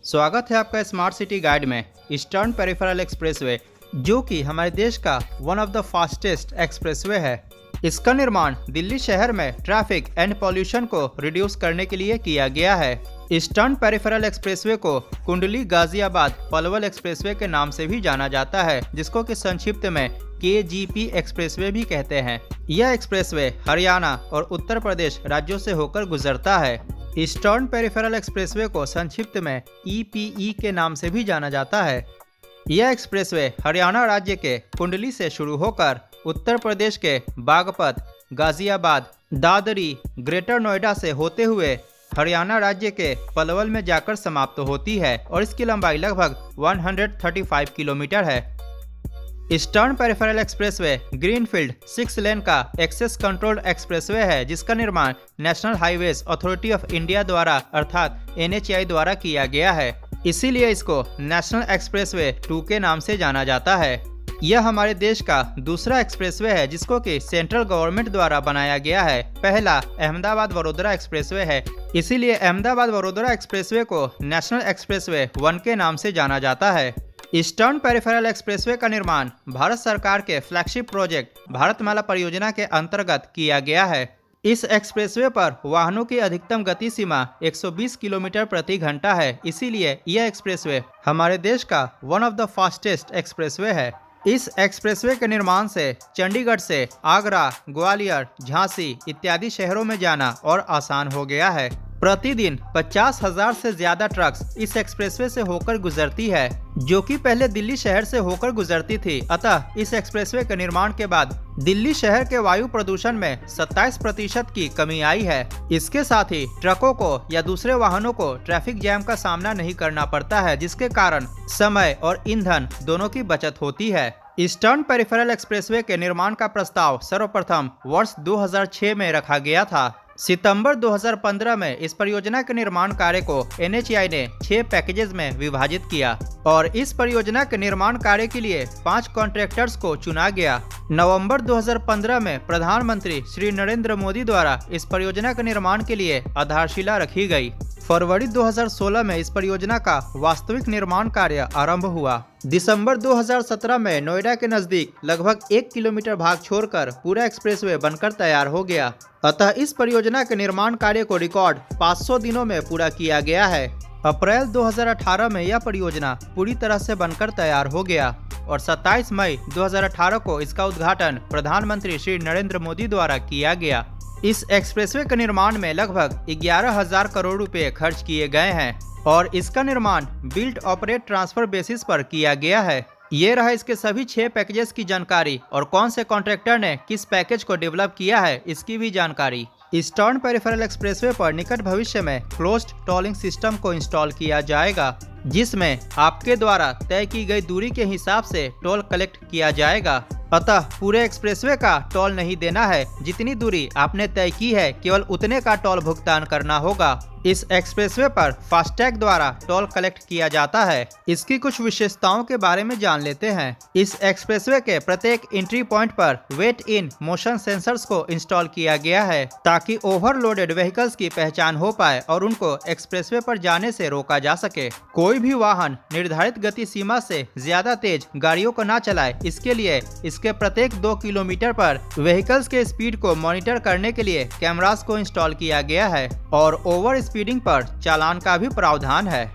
स्वागत है आपका स्मार्ट सिटी गाइड में। ईस्टर्न पेरिफेरल एक्सप्रेसवे जो कि हमारे देश का one of the fastest expressway है। इसका निर्माण दिल्ली शहर में ट्रैफिक एंड पॉल्यूशन को रिड्यूस करने के लिए किया गया है। ईस्टर्न पेरिफेरल एक्सप्रेसवे को कुंडली गाजियाबाद पलवल एक्सप्रेसवे के नाम से भी जाना जाता है, जिसको कि संक्षिप्त में KGP एक्सप्रेसवे भी कहते हैं। यह एक्सप्रेसवे हरियाणा और उत्तर प्रदेश राज्यों से होकर गुजरता है। ईस्टर्न पेरिफेरल एक्सप्रेसवे को संक्षिप्त में EPE के नाम से भी जाना जाता है। यह एक्सप्रेसवे हरियाणा राज्य के कुंडली से शुरू होकर उत्तर प्रदेश के बागपत, गाजियाबाद, दादरी, ग्रेटर नोएडा से होते हुए हरियाणा राज्य के पलवल में जाकर समाप्त होती है और इसकी लंबाई लगभग 135 किलोमीटर है। ईस्टर्न पेरिफेरल एक्सप्रेसवे ग्रीनफील्ड 6 लेन का एक्सेस कंट्रोल्ड एक्सप्रेसवे है, जिसका निर्माण national highways authority of India द्वारा अर्थात NHAI द्वारा किया गया है। इसीलिए इसको नेशनल एक्सप्रेसवे 2 के नाम से जाना जाता है। यह हमारे देश का दूसरा एक्सप्रेसवे है जिसको कि सेंट्रल गवर्नमेंट द्वारा बनाया गया है। पहला अहमदाबाद वडोदरा एक्सप्रेसवे है, इसीलिए अहमदाबाद वडोदरा एक्सप्रेसवे को नेशनल एक्सप्रेसवे 1 के नाम से जाना जाता है। ईस्टर्न पेरिफेरल एक्सप्रेसवे का निर्माण भारत सरकार के फ्लैगशिप प्रोजेक्ट भारतमाला परियोजना के अंतर्गत किया गया है। इस एक्सप्रेसवे पर वाहनों की अधिकतम गति सीमा 120 किलोमीटर प्रति घंटा है, इसीलिए यह एक्सप्रेसवे हमारे देश का one of the fastest expressway है। इस एक्सप्रेसवे के निर्माण से चंडीगढ़ से आगरा, ग्वालियर, झांसी इत्यादि शहरों में जाना और आसान हो गया है। प्रतिदिन 50,000 से ज्यादा ट्रक्स इस एक्सप्रेसवे से होकर गुजरती है, जो कि पहले दिल्ली शहर से होकर गुजरती थी। अतः इस एक्सप्रेसवे के निर्माण के बाद दिल्ली शहर के वायु प्रदूषण में 27% की कमी आई है। इसके साथ ही ट्रकों को या दूसरे वाहनों को ट्रैफिक जैम का सामना नहीं करना पड़ता है, जिसके कारण समय और ईंधन दोनों की बचत होती है। ईस्टर्न पेरिफेरल एक्सप्रेसवे के निर्माण का प्रस्ताव सर्वप्रथम वर्ष 2006 में रखा गया था। सितंबर 2015 में इस परियोजना के निर्माण कार्य को NHAI ने 6 पैकेजेस में विभाजित किया और इस परियोजना के निर्माण कार्य के लिए 5 कॉन्ट्रैक्टर्स को चुना गया। नवंबर 2015 में प्रधानमंत्री श्री नरेंद्र मोदी द्वारा इस परियोजना के निर्माण के लिए आधारशिला रखी गई। फरवरी 2016 में इस परियोजना का वास्तविक निर्माण कार्य आरंभ हुआ। दिसंबर 2017 में नोएडा के नजदीक लगभग 1 किलोमीटर भाग छोड़कर पूरा एक्सप्रेसवे बनकर तैयार हो गया। अतः इस परियोजना के निर्माण कार्य को रिकॉर्ड 500 दिनों में पूरा किया गया है। अप्रैल 2018 में यह परियोजना पूरी तरह से बनकर तैयार हो गया और 27 मई 2018 को इसका उद्घाटन प्रधानमंत्री श्री नरेंद्र मोदी द्वारा किया गया। इस एक्सप्रेसवे के निर्माण में लगभग 11,000 करोड़ रुपए खर्च किए गए हैं और इसका निर्माण बिल्ड ऑपरेट ट्रांसफर बेसिस पर किया गया है। ये रहा इसके सभी 6 पैकेजेस की जानकारी और कौन से कॉन्ट्रैक्टर ने किस पैकेज को डेवलप किया है इसकी भी जानकारी। ईस्टर्न पेरिफेरल एक्सप्रेसवे पर निकट भविष्य में क्लोज्ड टोलिंग सिस्टम को इंस्टॉल किया जाएगा, जिसमें आपके द्वारा तय की गई दूरी के हिसाब से टोल कलेक्ट किया जाएगा। अतः पूरे एक्सप्रेसवे का टोल नहीं देना है, जितनी दूरी आपने तय की है केवल उतने का टोल भुगतान करना होगा। इस एक्सप्रेसवे पर फास्टैग द्वारा टोल कलेक्ट किया जाता है। इसकी कुछ विशेषताओं के बारे में जान लेते हैं। इस एक्सप्रेसवे के प्रत्येक एंट्री पॉइंट पर वेट इन मोशन सेंसर्स को इंस्टॉल किया गया है, ताकि ओवरलोडेड व्हीकल्स की पहचान हो पाए और उनको एक्सप्रेसवे पर जाने से रोका जा सके। कोई भी वाहन निर्धारित गति सीमा से ज्यादा तेज गाड़ियों को न चलाए, इसके लिए इसके प्रत्येक 2 किलोमीटर पर व्हीकल्स के स्पीड को मॉनिटर करने के लिए कैमरास को इंस्टॉल किया गया है और ओवर स्पीडिंग पर चालान का भी प्रावधान है।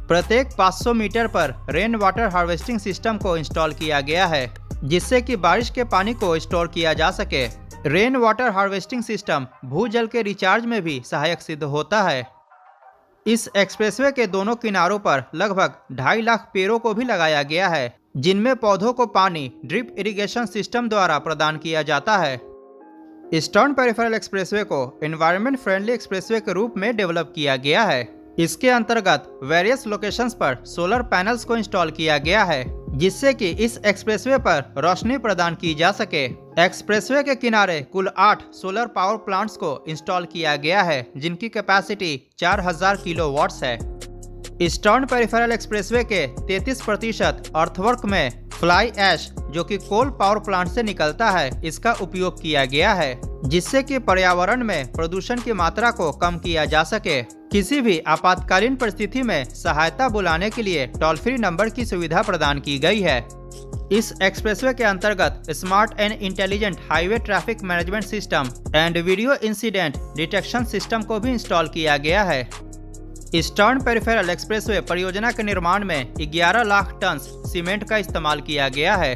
प्रत्येक 500 मीटर पर रेन वाटर हार्वेस्टिंग सिस्टम को इंस्टॉल किया गया है, जिससे कि बारिश के पानी को स्टोर किया जा सके। रेन वाटर हार्वेस्टिंग सिस्टम भूजल के रिचार्ज में भी सहायक सिद्ध होता है। इस एक्सप्रेसवे के दोनों किनारों पर लगभग 2.5 लाख पेड़ों को भी लगाया गया है, जिनमें पौधों को पानी ड्रिप इरिगेशन सिस्टम द्वारा प्रदान किया जाता है। ईस्टर्न पेरिफेरल एक्सप्रेसवे को एनवायरनमेंट फ्रेंडली एक्सप्रेसवे के रूप में डेवलप किया गया है। इसके अंतर्गत वेरियस लोकेशंस पर सोलर पैनल्स को इंस्टॉल किया गया है, जिससे कि इस एक्सप्रेसवे पर रोशनी प्रदान की जा सके। एक्सप्रेसवे के किनारे कुल 8 सोलर पावर प्लांट्स को इंस्टॉल किया गया है, जिनकी कैपेसिटी 4000 किलोवाट्स है। ईस्टर्न पेरिफेरल एक्सप्रेसवे के 33% अर्थवर्क में फ्लाई ऐश, जो कि कोल पावर प्लांट से निकलता है, इसका उपयोग किया गया है, जिससे कि पर्यावरण में प्रदूषण की मात्रा को कम किया जा सके। किसी भी आपातकालीन परिस्थिति में सहायता बुलाने के लिए टोल फ्री नंबर की सुविधा प्रदान की गई है। इस एक्सप्रेसवे के अंतर्गत smart and intelligent highway traffic management system and video incident detection system को भी इंस्टॉल किया गया है। ईस्टर्न पेरिफेरल एक्सप्रेसवे परियोजना के निर्माण में 11 लाख टन सीमेंट का इस्तेमाल किया गया है।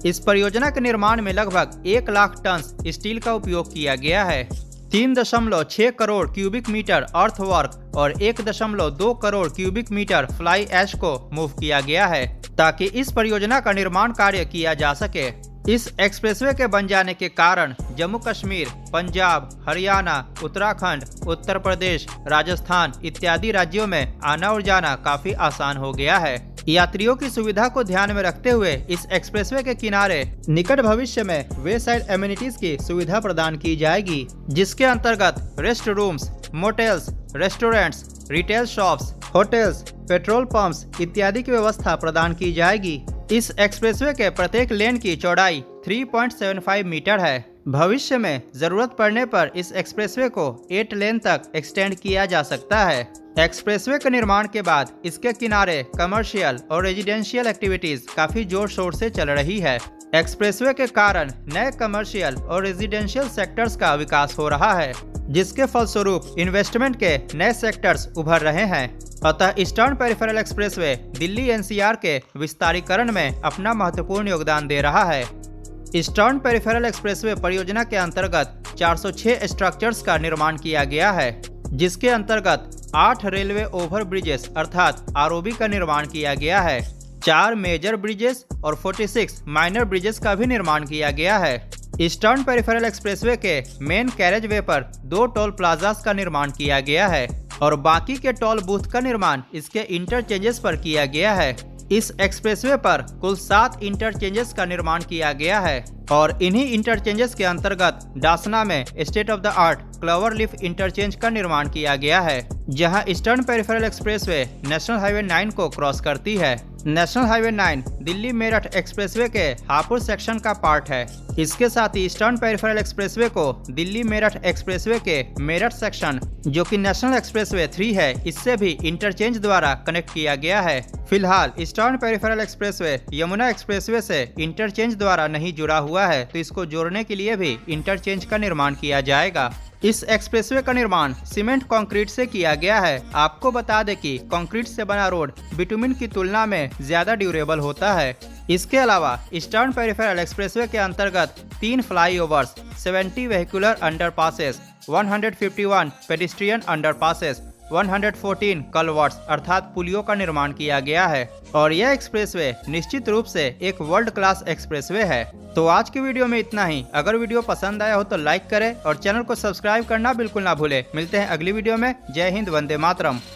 इस परियोजना के निर्माण में लगभग 1 लाख टन स्टील का उपयोग किया गया है। 3.6 करोड़ क्यूबिक मीटर अर्थवर्क और 1.2 crore cubic metre fly ash को मूव किया गया है ताकि इस परियोजना का निर्माण कार्य किया जा सके। इस एक्सप्रेसवे के बन जाने के कारण जम्मू कश्मीर, पंजाब, हरियाणा, उत्तराखंड, उत्तर प्रदेश, राजस्थान इत्यादि राज्यों में आना और जाना काफी आसान हो गया है। यात्रियों की सुविधा को ध्यान में रखते हुए इस एक्सप्रेसवे के किनारे निकट भविष्य में वे साइड एमिनिटीज की सुविधा प्रदान की जाएगी, जिसके अंतर्गत rest rooms, motels, restaurants, retail shops, hotels, petrol pumps इत्यादि की व्यवस्था प्रदान की जाएगी। इस एक्सप्रेसवे के प्रत्येक लेन की चौड़ाई 3.75 मीटर है। भविष्य में जरूरत पड़ने पर इस एक्सप्रेसवे को 8 लेन तक एक्सटेंड किया जा सकता है। एक्सप्रेसवे के निर्माण के बाद इसके किनारे कमर्शियल और रेजिडेंशियल एक्टिविटीज काफी जोर शोर से चल रही है। एक्सप्रेसवे के कारण नए कमर्शियल और रेजिडेंशियल सेक्टर्स का विकास हो रहा है, जिसके फलस्वरूप इन्वेस्टमेंट के नए सेक्टर्स उभर रहे हैं। अतः eastern peripheral expressway Delhi NCR के विस्तारीकरण में अपना महत्वपूर्ण योगदान दे रहा है। ईस्टर्न पेरिफेरल एक्सप्रेसवे परियोजना के अंतर्गत 406 स्ट्रक्चर्स का निर्माण किया गया है, जिसके अंतर्गत 8 रेलवे ओवर ब्रिजेस अर्थात आरओबी का निर्माण किया गया है। 4 मेजर ब्रिजेस और 46 माइनर ब्रिजेस का भी निर्माण किया गया है। ईस्टर्न पेरिफेरल एक्सप्रेसवे के मेन कैरेज वे पर 2 टोल प्लाजास का निर्माण किया गया है और बाकी के टोल बूथ का निर्माण इसके इंटरचेंजेस पर किया गया है। इस एक्सप्रेसवे पर कुल 7 इंटरचेंजेस का निर्माण किया गया है और इन्हीं इंटरचेंजेस के अंतर्गत डासना में state of the art clover leaf interchange का निर्माण किया गया है, जहां eastern peripheral expressway national highway 9 को क्रॉस करती है। National highway 9 Delhi Meerut expressway के हापुड़ सेक्शन का पार्ट है। इसके साथ ही ईस्टर्न पेरिफेरल एक्सप्रेसवे को दिल्ली मेरठ एक्सप्रेसवे के मेरठ सेक्शन, जो कि नेशनल एक्सप्रेसवे 3 है, इससे भी इंटरचेंज द्वारा कनेक्ट किया गया है। फिलहाल eastern peripheral expressway Yamuna expressway से इंटरचेंज द्वारा नहीं जुड़ा हुआ है, तो इसको जोड़ने के लिए भी इंटरचेंज का निर्माण किया जाएगा। इस एक्सप्रेसवे का निर्माण सीमेंट कंक्रीट से किया गया है। आपको बता दें कि कंक्रीट से बना रोड बिटुमिन की तुलना में ज्यादा ड्यूरेबल होता है। इसके अलावा ईस्टर्न पेरिफेरल एक्सप्रेसवे के अंतर्गत 3 flyovers, 70 vehicular underpasses, 151 pedestrian underpasses, 114 culverts अर्थात पुलियों का निर्माण किया गया है और यह एक्सप्रेसवे निश्चित रूप से एक वर्ल्ड क्लास एक्सप्रेसवे है। तो आज की वीडियो में इतना ही। अगर वीडियो पसंद आया हो तो लाइक करें और चैनल को सब्सक्राइब करना बिल्कुल ना भूलें। मिलते हैं अगली वीडियो में। जय हिंद, वंदे मातरम।